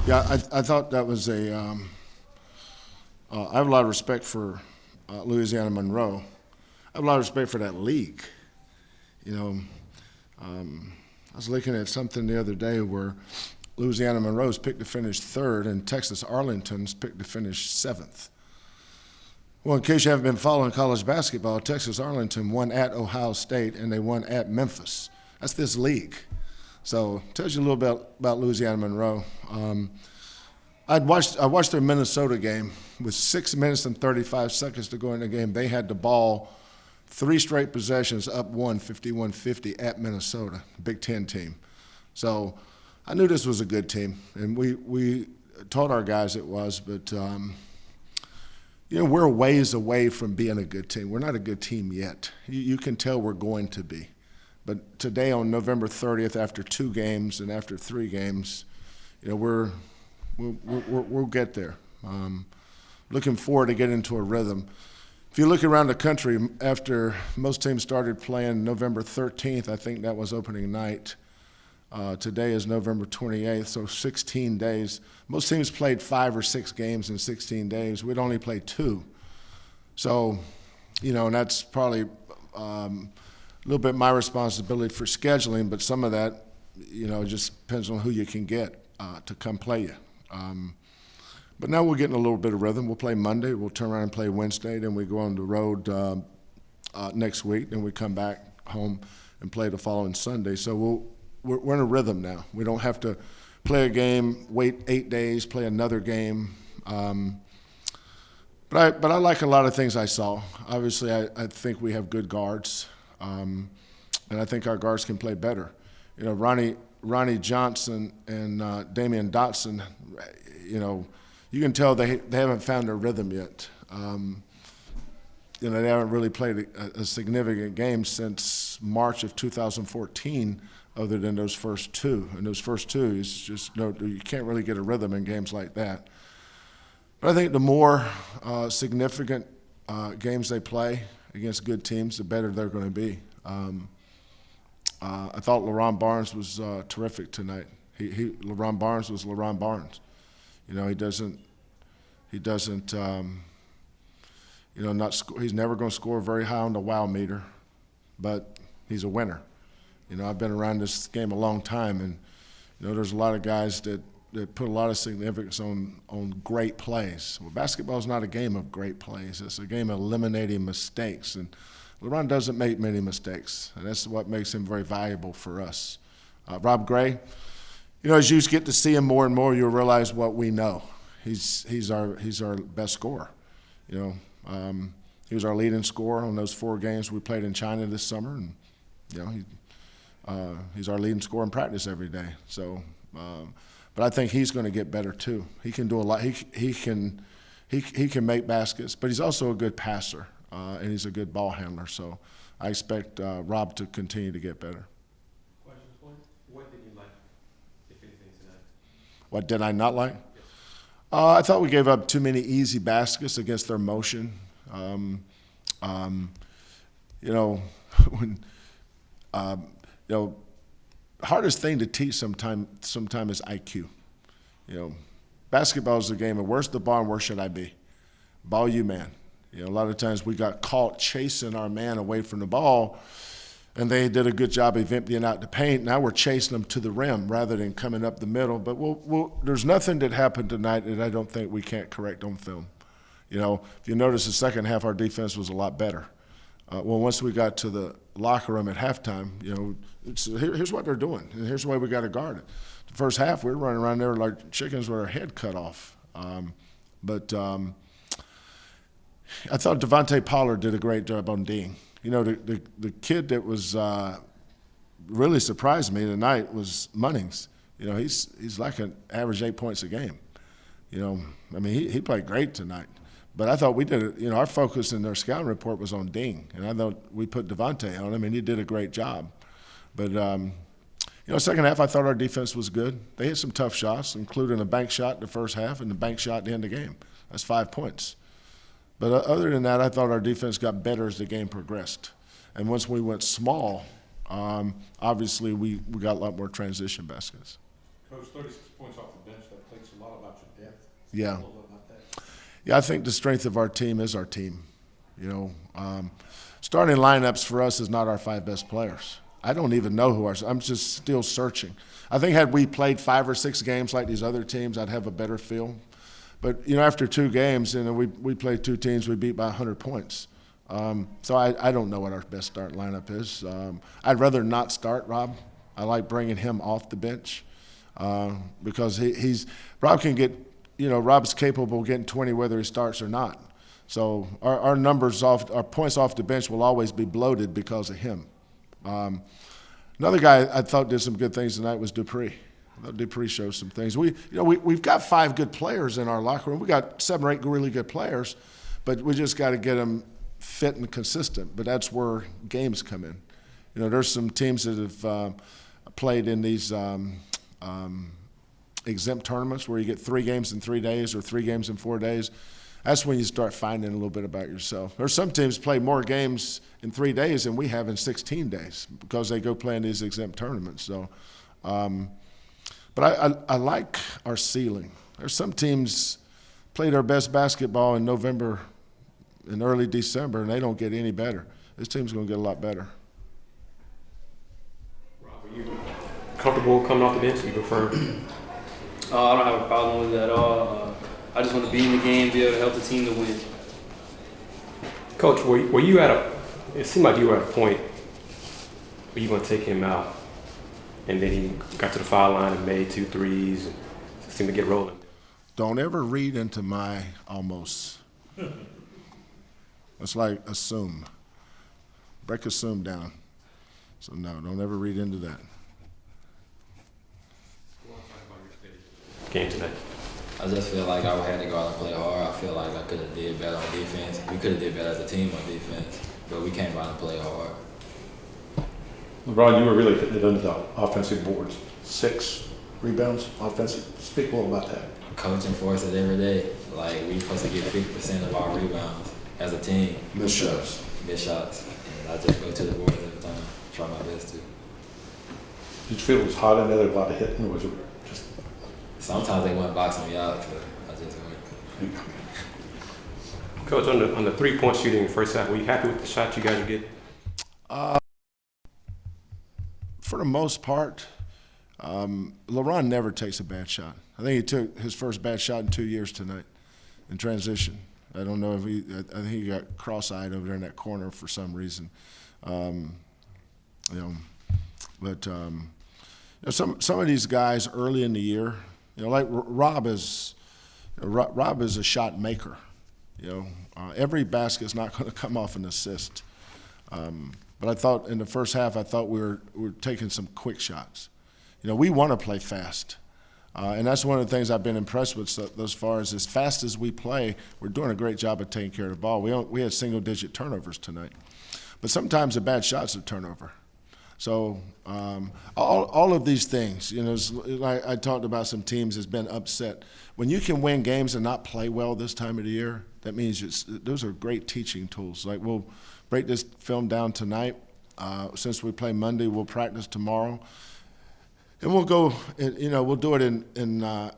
Yeah, I thought that was I have a lot of respect for Louisiana Monroe. I have a lot of respect for that league. You know, I was looking at something the other day where Louisiana Monroe's picked to finish third and Texas Arlington's picked to finish seventh. Well, in case you haven't been following college basketball, Texas Arlington won at Ohio State and they won at Memphis. That's this league. So it tells you a little bit about Louisiana Monroe. I watched their Minnesota game with 6 minutes and 35 seconds to go in the game. They had the ball 3 straight possessions up 51-50 at Minnesota, Big Ten team. So I knew this was a good team, and we taught our guys it was, but we're a ways away from being a good team. We're not a good team yet. You can tell we're going to be. But today on November 30th, after 2 games and after 3 games, we'll get there. Looking forward to getting into a rhythm. If you look around the country, after most teams started playing November 13th, I think that was opening night. Today is November 28th, so 16 days. Most teams played 5 or 6 games in 16 days. We'd only play 2. So, and that's probably a little bit my responsibility for scheduling, but some of that, just depends on who you can get to come play you. But now we're getting a little bit of rhythm. We'll play Monday, we'll turn around and play Wednesday, then we go on the road next week, then we come back home and play the following Sunday. So we're in a rhythm now. We don't have to play a game, wait 8 days, play another game. But I like a lot of things I saw. Obviously, I think we have good guards, and I think our guards can play better. Ronnie Johnson and Damian Dotson, you can tell they haven't found their rhythm yet. They haven't really played a significant game since March of 2014, other than those first 2. And those first 2 is just you can't really get a rhythm in games like that. But I think the more significant games they play against good teams, the better they're going to be. I thought LaRon Barnes was terrific tonight. LaRon Barnes was LaRon Barnes. He doesn't. He's never going to score very high on the wow meter, but he's a winner. I've been around this game a long time, and there's a lot of guys that put a lot of significance on great plays. Well, basketball is not a game of great plays. It's a game of eliminating mistakes, and LeBron doesn't make many mistakes, and that's what makes him very valuable for us. Rob Gray, as you get to see him more and more, you'll realize what we know. He's our best scorer. He was our leading scorer on those 4 games we played in China this summer, and he's our leading scorer in practice every day. So, but I think he's going to get better too. He can do a lot. He can make baskets, but he's also a good passer, and he's a good ball handler. So, I expect Rob to continue to get better. Questions for you? What did you like, if anything, tonight? What did I not like? I thought we gave up too many easy baskets against their motion. Hardest thing to teach sometime is IQ. Basketball is a game of where's the ball and where should I be? Ball you man. A lot of times we got caught chasing our man away from the ball, and they did a good job of emptying out the paint. Now we're chasing them to the rim rather than coming up the middle. But there's nothing that happened tonight that I don't think we can't correct on film. If you notice the second half, our defense was a lot better. Once we got to the locker room at halftime, here's what they're doing, and here's the way we got to guard it. The first half, we were running around there like chickens with our head cut off. But I thought Devontae Pollard did a great job on Dean. The kid that was really surprised me tonight was Munnings. He's like an average 8 points a game. He played great tonight. But I thought we did it. Our focus in their scouting report was on Dean, and I thought we put Devontae on him, and he did a great job. But second half, I thought our defense was good. They hit some tough shots, including a bank shot in the first half and a bank shot at the end of the game. That's 5 points. But other than that, I thought our defense got better as the game progressed. And once we went small, obviously we got a lot more transition baskets. Coach, 36 points off the bench, that takes a lot about your depth. Yeah. A little bit about that. Yeah, I think the strength of our team is our team. Starting lineups for us is not our 5 best players. I don't even know who I'm just still searching. I think had we played 5 or 6 games like these other teams, I'd have a better feel. But, after 2 games, we played 2 teams we beat by 100 points. So I don't know what our best start lineup is. I'd rather not start Rob. I like bringing him off the bench because Rob can get, Rob's capable of getting 20 whether he starts or not. So our points off the bench will always be bloated because of him. Another guy I thought did some good things tonight was Dupree. I thought Dupree showed some things. We've got 5 good players in our locker room. We got 7 or 8 really good players, but we just got to get them fit and consistent. But that's where games come in. There's some teams that have played in these exempt tournaments where you get 3 games in 3 days or 3 games in 4 days. That's when you start finding a little bit about yourself. There's some teams play more games in 3 days than we have in 16 days because they go play in these exempt tournaments. So, but I like our ceiling. There's some teams play their best basketball in November and early December, and they don't get any better. This team's going to get a lot better. Rob, are you comfortable coming off the bench? You prefer? I don't have a problem with it at all. I just want to be in the game, be able to help the team to win. Coach, were you it seemed like you were at a point where you were going to take him out, and then he got to the foul line and made 2 threes and seemed to get rolling. Don't ever read into my almost. It's like assume. Break assume down. So no, don't ever read into that. Game tonight. I just feel like I had to go out and play hard. I feel like I could have did better on defense. We could have did better as a team on defense, but we came out and played hard. LeBron, you were really hitting it under the offensive boards. 6 rebounds offensive. Speak a little about that. Coaching for us every day. Like, we supposed to get 50% of our rebounds as a team. Missed shots. Missed shots. And I just go to the boards every time. Try my best to. Did you feel it was hot in there, a lot of hitting, or was it just? Sometimes they want to box me out, but I just went. Coach, on the 3-point shooting in the first half, were you happy with the shots you guys were getting? For the most part, LeBron never takes a bad shot. I think he took his first bad shot in 2 years tonight in transition. I don't know if I think he got cross-eyed over there in that corner for some reason. Some of these guys early in the year, like Rob is a shot maker. Every basket's not going to come off an assist. But I thought in the first half, we were taking some quick shots. We want to play fast. And that's one of the things I've been impressed with thus far is as fast as we play, we're doing a great job of taking care of the ball. We had single-digit turnovers tonight. But sometimes a bad shot's a turnover. So all of these things, like I talked about some teams has been upset. When you can win games and not play well this time of the year, that means those are great teaching tools. Like we'll break this film down tonight. Since we play Monday, we'll practice tomorrow. And we'll go, we'll do it in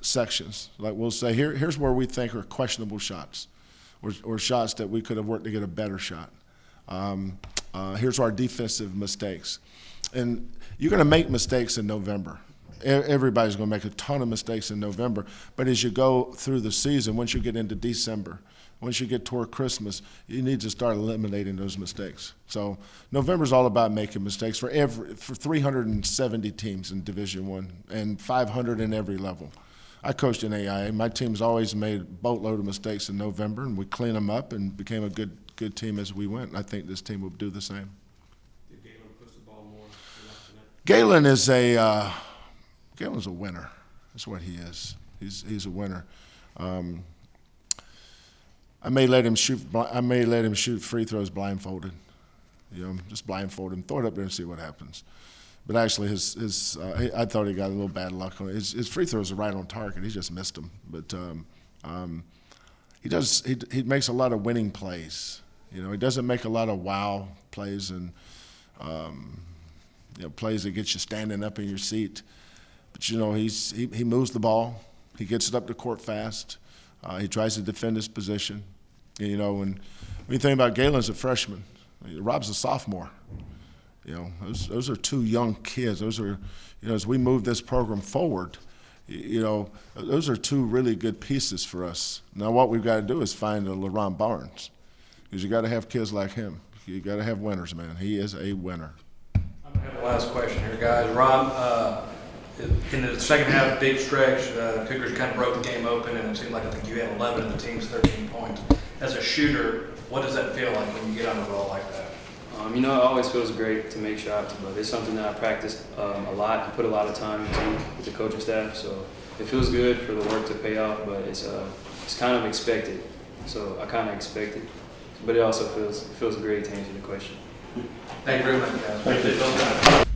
sections. Like we'll say, here's where we think are questionable shots or shots that we could have worked to get a better shot. Here's our defensive mistakes. And you're going to make mistakes in November. Everybody's going to make a ton of mistakes in November. But as you go through the season, once you get into December, once you get toward Christmas, you need to start eliminating those mistakes. So November's all about making mistakes for 370 teams in Division I and 500 in every level. I coached in AIA. My team's always made a boatload of mistakes in November, and we clean them up and became a good team as we went. And I think this team will do the same. Did Galen push the ball more tonight? Galen's a winner. That's what he is. He's a winner. I may let him shoot free throws blindfolded. Just blindfold him, throw it up there and see what happens. But actually, I thought he got a little bad luck on it. His free throws are right on target. He just missed them. But he makes a lot of winning plays. He doesn't make a lot of wow plays and plays that get you standing up in your seat. But, you know, he moves the ball. He gets it up the court fast. He tries to defend his position. You know, and when you think about Galen's a freshman, Rob's a sophomore. You know, those are two young kids. Those are, you know, as we move this program forward, you know, those are two really good pieces for us. Now what we've got to do is find a LaRon Barnes, because you got to have kids like him. You got to have winners, man. He is a winner. I'm going to have the last question here, guys. Ron, in the second half, big stretch, Cougars kind of broke the game open, and it seemed like I think you had 11 of the team's 13 points. As a shooter, what does that feel like when you get on a roll like that? You know, it always feels great to make shots, but it's something that I practiced a lot and put a lot of time into with the coaching staff. So it feels good for the work to pay off, but it's kind of expected. So I kind of expect it, but it also feels great to answer the question. Thank you very much, guys. Thank you.